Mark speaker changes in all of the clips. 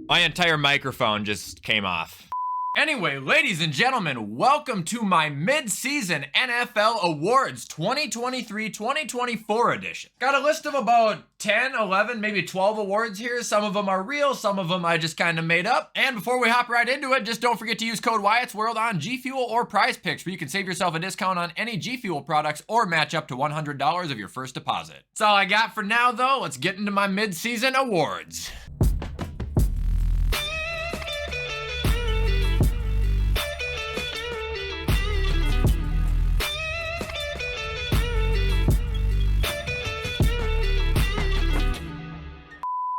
Speaker 1: My entire microphone just came off. Anyway, ladies and gentlemen, welcome to my mid-season NFL Awards 2023-2024 edition. Got a list of about 10, 11, maybe 12 awards here. Some of them are real, some of them I just kind of made up. And before we hop right into it, just don't forget to use code WyattzWorld on G Fuel or Prize Picks, where you can save yourself a discount on any G Fuel products or match up to $100 of your first deposit. That's all I got for now, though. Let's get into my mid-season awards.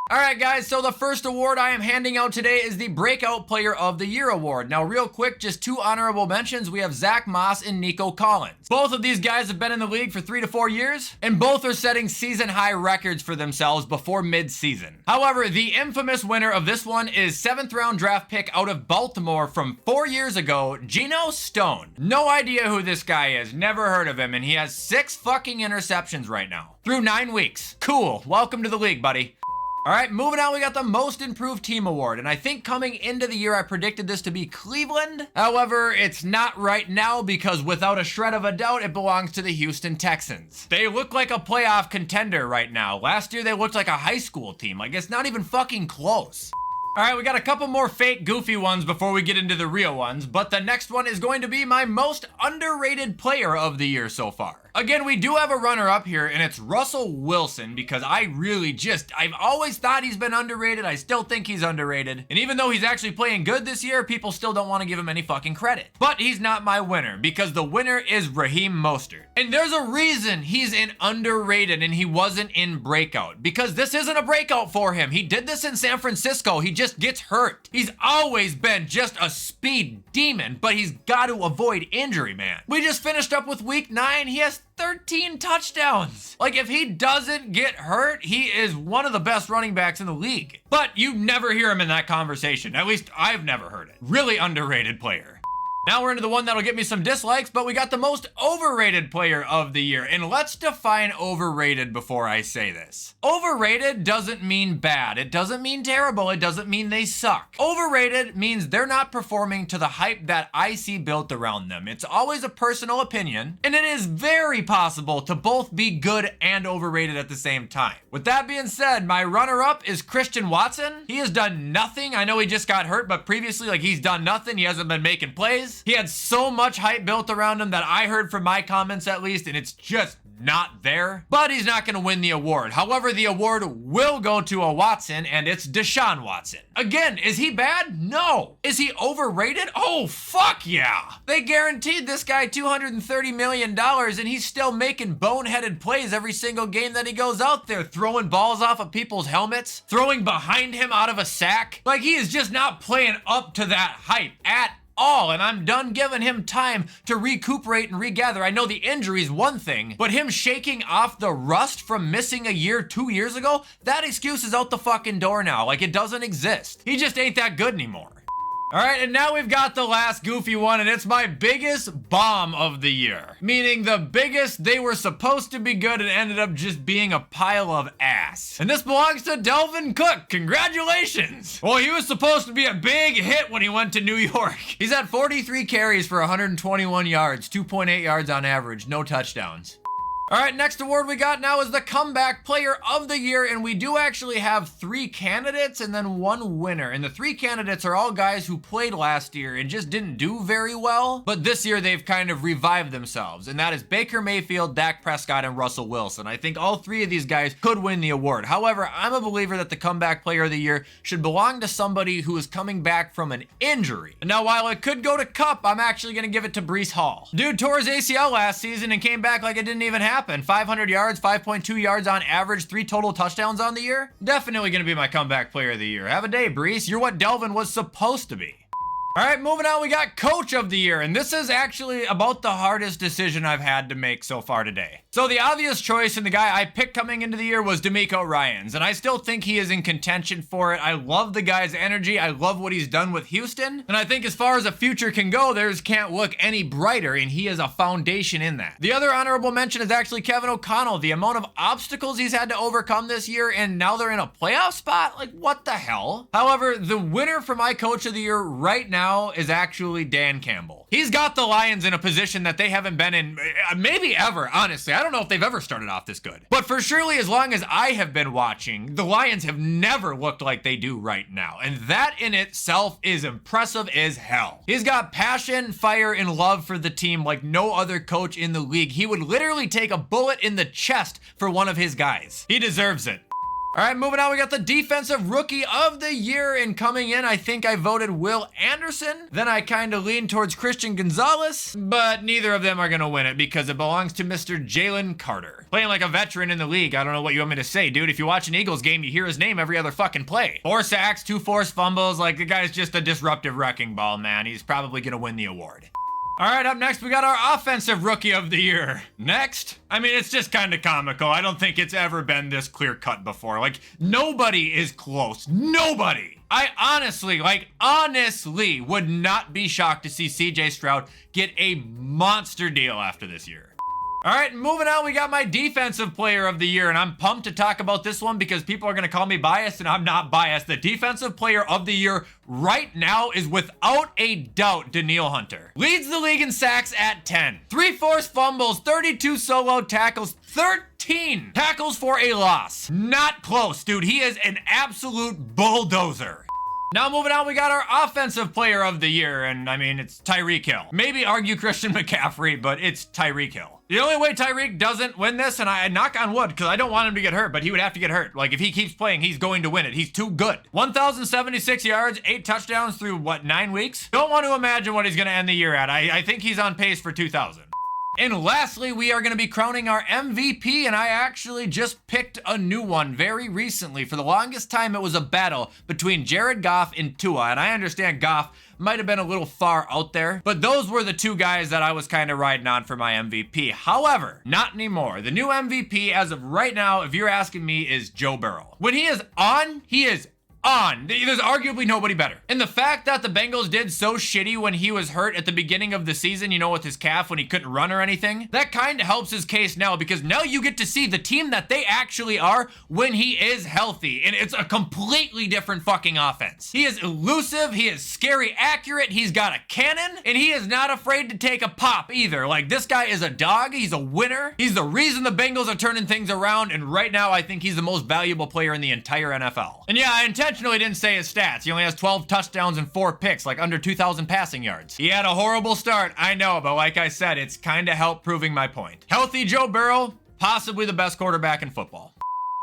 Speaker 1: Alright guys, so the first award I am handing out today is the Breakout Player of the Year award. Now real quick, just two honorable mentions. We have Zach Moss and Nico Collins. Both of these guys have been in the league for 3 to 4 years, and both are setting season high records for themselves before mid-season. However, the infamous winner of this one is 7th round draft pick out of Baltimore from 4 years ago, Geno Stone. No idea who this guy is, never heard of him, and he has 6 fucking interceptions right now. Through 9 weeks. Cool, welcome to the league, buddy. All right, moving on, we got the Most Improved Team Award, and I think coming into the year, I predicted this to be Cleveland. However, it's not right now because without a shred of a doubt, it belongs to the Houston Texans. They look like a playoff contender right now. Last year, they looked like a high school team. Like, it's not even fucking close. All right, we got a couple more fake, goofy ones before we get into the real ones, but the next one is going to be my most underrated player of the year so far. Again, we do have a runner-up here, and it's Russell Wilson, because I've always thought he's been underrated. I still think he's underrated. And even though he's actually playing good this year, people still don't want to give him any fucking credit. But he's not my winner, because the winner is Raheem Mostert. And there's a reason he's in underrated and he wasn't in Breakout, because this isn't a breakout for him. He did this in San Francisco. He just gets hurt. He's always been just a speed demon, but he's got to avoid injury, man. We just finished up with week 9. He has 13 touchdowns. Like, if he doesn't get hurt, he is one of the best running backs in the league. But you never hear him in that conversation. At least I've never heard it. Really underrated player. Now we're into the one that'll get me some dislikes, but we got the Most Overrated Player of the Year. And let's define overrated before I say this. Overrated doesn't mean bad. It doesn't mean terrible. It doesn't mean they suck. Overrated means they're not performing to the hype that I see built around them. It's always a personal opinion, and it is very possible to both be good and overrated at the same time. With that being said, my runner-up is Christian Watson. He has done nothing. I know he just got hurt, but previously, like, he's done nothing. He hasn't been making plays. He had so much hype built around him that I heard from my comments at least, and it's just not there. But he's not going to win the award. However, the award will go to a Watson, and it's Deshaun Watson. Again, is he bad? No. Is he overrated? Oh, fuck yeah. They guaranteed this guy $230 million, and he's still making boneheaded plays every single game that he goes out there, throwing balls off of people's helmets, throwing behind him out of a sack. Like, he is just not playing up to that hype at all, and I'm done giving him time to recuperate and regather. I know the injury's one thing, but him shaking off the rust from missing a year 2 years ago, that excuse is out the fucking door now. Like, it doesn't exist. He just ain't that good anymore. All right, and now we've got the last goofy one, and it's my biggest bomb of the year. Meaning the biggest they were supposed to be good and ended up just being a pile of ass. And this belongs to Dalvin Cook. Congratulations. Well, he was supposed to be a big hit when he went to New York. He's had 43 carries for 121 yards, 2.8 yards on average, no touchdowns. All right, next award we got now is the Comeback Player of the Year, and we do actually have 3 candidates and then 1 winner. And the 3 candidates are all guys who played last year and just didn't do very well, but this year they've kind of revived themselves, and that is Baker Mayfield, Dak Prescott, and Russell Wilson. I think all 3 of these guys could win the award. However, I'm a believer that the Comeback Player of the Year should belong to somebody who is coming back from an injury. And now, while it could go to Cup, I'm actually going to give it to Breece Hall. Dude tore his ACL last season and came back like it didn't even happen. 500 yards, 5.2 yards on average, 3 total touchdowns on the year. Definitely going to be my Comeback Player of the Year. Have a day, Breece. You're what Delvin was supposed to be. All right, moving on, we got Coach of the Year, and this is actually about the hardest decision I've had to make so far today. So the obvious choice and the guy I picked coming into the year was D'Amico Ryans, and I still think he is in contention for it. I love the guy's energy. I love what he's done with Houston, and I think as far as a future can go, theirs can't look any brighter, and he is a foundation in that. The other honorable mention is actually Kevin O'Connell. The amount of obstacles he's had to overcome this year, and now they're in a playoff spot? Like, what the hell? However, the winner for my Coach of the Year right now is actually Dan Campbell. He's got the Lions in a position that they haven't been in maybe ever, honestly. I don't know if they've ever started off this good. But for surely as long as I have been watching, the Lions have never looked like they do right now. And that in itself is impressive as hell. He's got passion, fire, and love for the team like no other coach in the league. He would literally take a bullet in the chest for one of his guys. He deserves it. All right, moving on, we got the Defensive Rookie of the Year, and coming in, I think I voted Will Anderson. Then I kind of leaned towards Christian Gonzalez, but neither of them are going to win it because it belongs to Mr. Jalen Carter. Playing like a veteran in the league, I don't know what you want me to say, dude. If you watch an Eagles game, you hear his name every other fucking play. 4 sacks, 2 forced fumbles, like the guy's just a disruptive wrecking ball, man. He's probably going to win the award. All right, up next, we got our Offensive Rookie of the Year. Next, I mean, it's just kind of comical. I don't think it's ever been this clear-cut before. Like, nobody is close. Nobody. I honestly would not be shocked to see CJ Stroud get a monster deal after this year. All right, moving on, we got my Defensive Player of the Year, and I'm pumped to talk about this one because people are going to call me biased, and I'm not biased. The Defensive Player of the Year right now is without a doubt Danielle Hunter. Leads the league in sacks at 10. 3 forced fumbles, 32 solo tackles, 13 tackles for a loss. Not close, dude. He is an absolute bulldozer. Now moving on, we got our Offensive Player of the Year, and I mean, it's Tyreek Hill. Maybe argue Christian McCaffrey, but it's Tyreek Hill. The only way Tyreek doesn't win this, and I knock on wood because I don't want him to get hurt, but he would have to get hurt. Like, if he keeps playing, he's going to win it. He's too good. 1,076 yards, 8 touchdowns through, what, 9 weeks? Don't want to imagine what he's going to end the year at. I think he's on pace for 2,000. And lastly, we are going to be crowning our MVP, and I actually just picked a new one very recently. For the longest time, it was a battle between Jared Goff and Tua, and I understand Goff might have been a little far out there, but those were the two guys that I was kind of riding on for my MVP. However, not anymore. The new MVP as of right now, if you're asking me, is Joe Burrow. When he is on, he is on. There's arguably nobody better. And the fact that the Bengals did so shitty when he was hurt at the beginning of the season, you know, with his calf when he couldn't run or anything, that kind of helps his case now because now you get to see the team that they actually are when he is healthy. And it's a completely different fucking offense. He is elusive, he is scary accurate, he's got a cannon, and he is not afraid to take a pop either. Like, this guy is a dog, he's a winner, he's the reason the Bengals are turning things around, and right now I think he's the most valuable player in the entire NFL. And yeah, I intentionally didn't say his stats. He only has 12 touchdowns and 4 picks, like under 2,000 passing yards. He had a horrible start, I know, but like I said, it's kind of helped proving my point. Healthy Joe Burrow, possibly the best quarterback in football.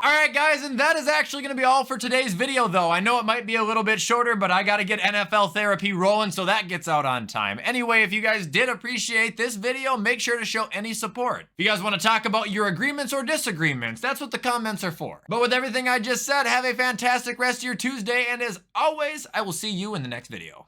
Speaker 1: All right, guys, and that is actually going to be all for today's video, though. I know it might be a little bit shorter, but I got to get NFL therapy rolling, so that gets out on time. Anyway, if you guys did appreciate this video, make sure to show any support. If you guys want to talk about your agreements or disagreements, that's what the comments are for. But with everything I just said, have a fantastic rest of your Tuesday, and as always, I will see you in the next video.